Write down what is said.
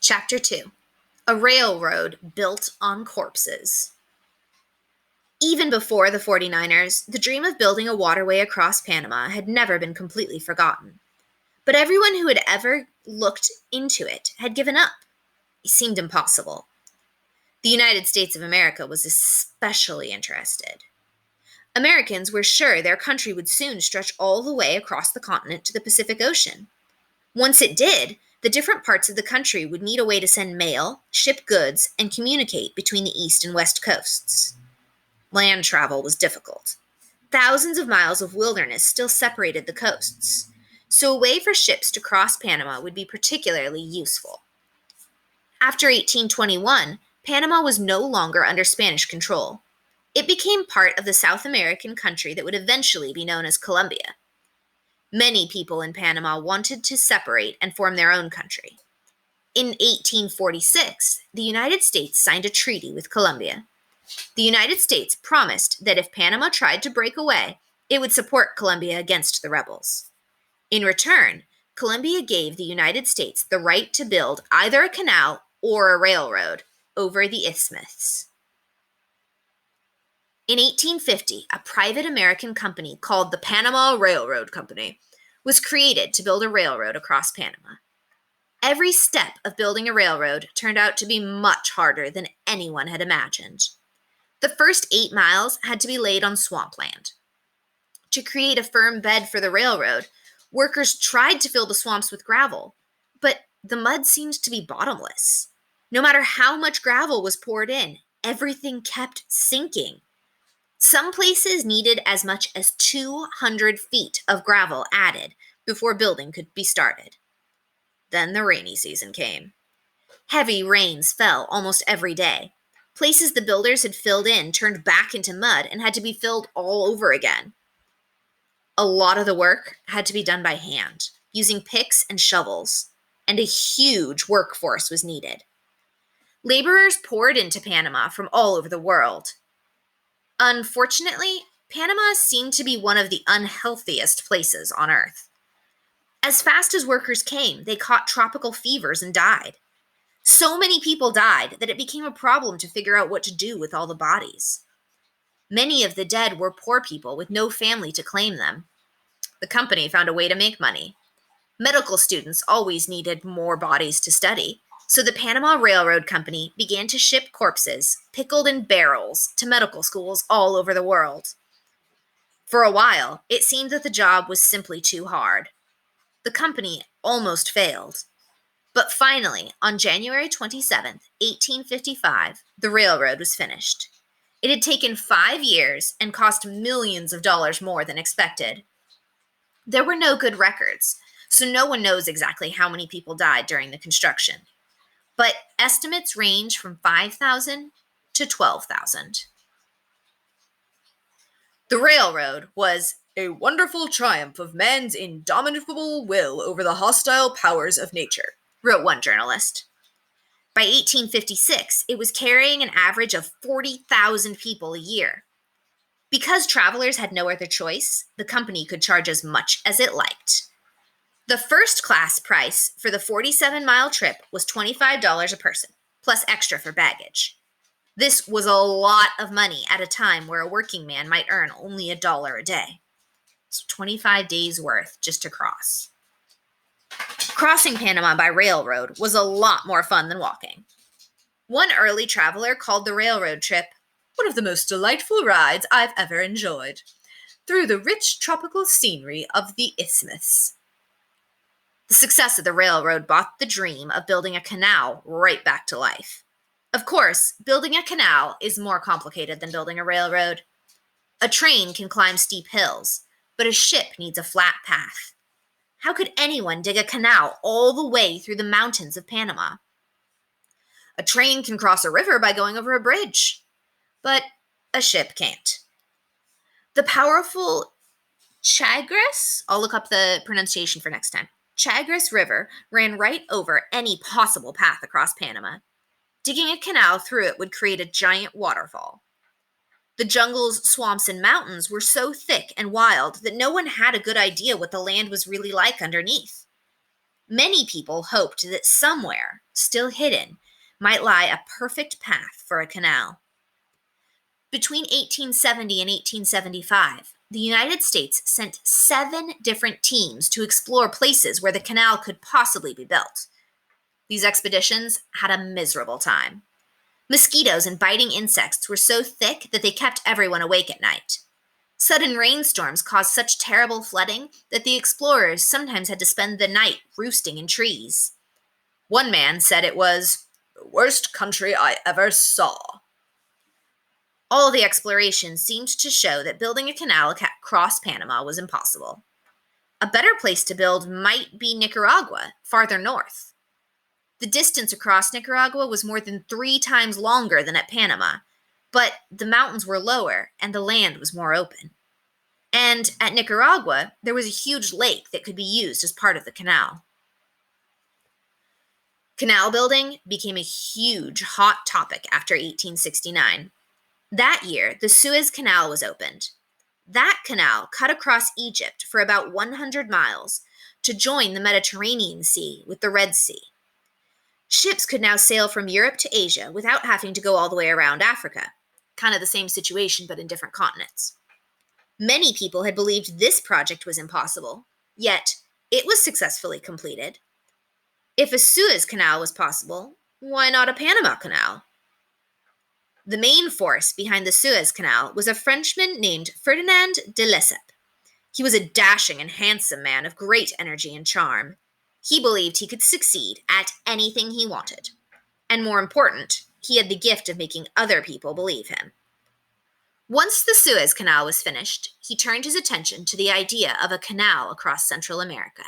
Chapter 2: A Railroad Built on Corpses. Even before the 49ers, the dream of building a waterway across Panama had never been completely forgotten. But everyone who had ever looked into it had given up. It seemed impossible. The United States of America was especially interested. Americans were sure their country would soon stretch all the way across the continent to the Pacific Ocean. Once it did, the different parts of the country would need a way to send mail, ship goods, and communicate between the east and west coasts. Land travel was difficult. Thousands of miles of wilderness still separated the coasts, so a way for ships to cross Panama would be particularly useful. After 1821, Panama was no longer under Spanish control. It became part of the South American country that would eventually be known as Colombia. Many people in Panama wanted to separate and form their own country. In 1846, the United States signed a treaty with Colombia. The United States promised that if Panama tried to break away, it would support Colombia against the rebels. In return, Colombia gave the United States the right to build either a canal or a railroad over the isthmus. In 1850, a private American company called the Panama Railroad Company was created to build a railroad across Panama. Every step of building a railroad turned out to be much harder than anyone had imagined. The first 8 miles had to be laid on swampland. To create a firm bed for the railroad, workers tried to fill the swamps with gravel, but the mud seemed to be bottomless. No matter how much gravel was poured in, everything kept sinking. Some places needed as much as 200 feet of gravel added before building could be started. Then the rainy season came. Heavy rains fell almost every day. Places the builders had filled in turned back into mud and had to be filled all over again. A lot of the work had to be done by hand, using picks and shovels, and a huge workforce was needed. Laborers poured into Panama from all over the world. Unfortunately, Panama seemed to be one of the unhealthiest places on Earth. As fast as workers came, they caught tropical fevers and died. So many people died that it became a problem to figure out what to do with all the bodies. Many of the dead were poor people with no family to claim them. The company found a way to make money. Medical students always needed more bodies to study, so the Panama Railroad Company began to ship corpses, pickled in barrels, to medical schools all over the world. For a while, it seemed that the job was simply too hard. The company almost failed. But finally, on January 27, 1855, the railroad was finished. It had taken 5 years and cost millions of dollars more than expected. There were no good records, so no one knows exactly how many people died during the construction. But estimates range from 5,000 to 12,000. The railroad was a wonderful triumph of man's indomitable will over the hostile powers of nature, wrote one journalist. By 1856, it was carrying an average of 40,000 people a year. Because travelers had no other choice, the company could charge as much as it liked. The first-class price for the 47-mile trip was $25 a person, plus extra for baggage. This was a lot of money at a time where a working man might earn only $1 a day. So 25 days' worth just to cross. Crossing Panama by railroad was a lot more fun than walking. One early traveler called the railroad trip one of the most delightful rides I've ever enjoyed, through the rich tropical scenery of the isthmus. The success of the railroad brought the dream of building a canal right back to life. Of course, building a canal is more complicated than building a railroad. A train can climb steep hills, but a ship needs a flat path. How could anyone dig a canal all the way through the mountains of Panama? A train can cross a river by going over a bridge, but a ship can't. The powerful Chagres, I'll look up the pronunciation for next time. Chagres River ran right over any possible path across Panama. Digging a canal through it would create a giant waterfall. The jungles, swamps, and mountains were so thick and wild that no one had a good idea what the land was really like underneath. Many people hoped that somewhere, still hidden, might lie a perfect path for a canal. Between 1870 and 1875, the United States sent 7 different teams to explore places where the canal could possibly be built. These expeditions had a miserable time. Mosquitoes and biting insects were so thick that they kept everyone awake at night. Sudden rainstorms caused such terrible flooding that the explorers sometimes had to spend the night roosting in trees. One man said it was the worst country I ever saw. All the exploration seemed to show that building a canal across Panama was impossible. A better place to build might be Nicaragua, farther north. The distance across Nicaragua was more than 3 times longer than at Panama, but the mountains were lower and the land was more open. And at Nicaragua, there was a huge lake that could be used as part of the canal. Canal building became a huge hot topic after 1869. That year, the Suez Canal was opened. That canal cut across Egypt for about 100 miles to join the Mediterranean Sea with the Red Sea. Ships could now sail from Europe to Asia without having to go all the way around Africa. Kind of the same situation, but in different continents. Many people had believed this project was impossible, yet it was successfully completed. If a Suez Canal was possible, why not a Panama Canal? The main force behind the Suez Canal was a Frenchman named Ferdinand de Lesseps. He was a dashing and handsome man of great energy and charm. He believed he could succeed at anything he wanted. And more important, he had the gift of making other people believe him. Once the Suez Canal was finished, he turned his attention to the idea of a canal across Central America.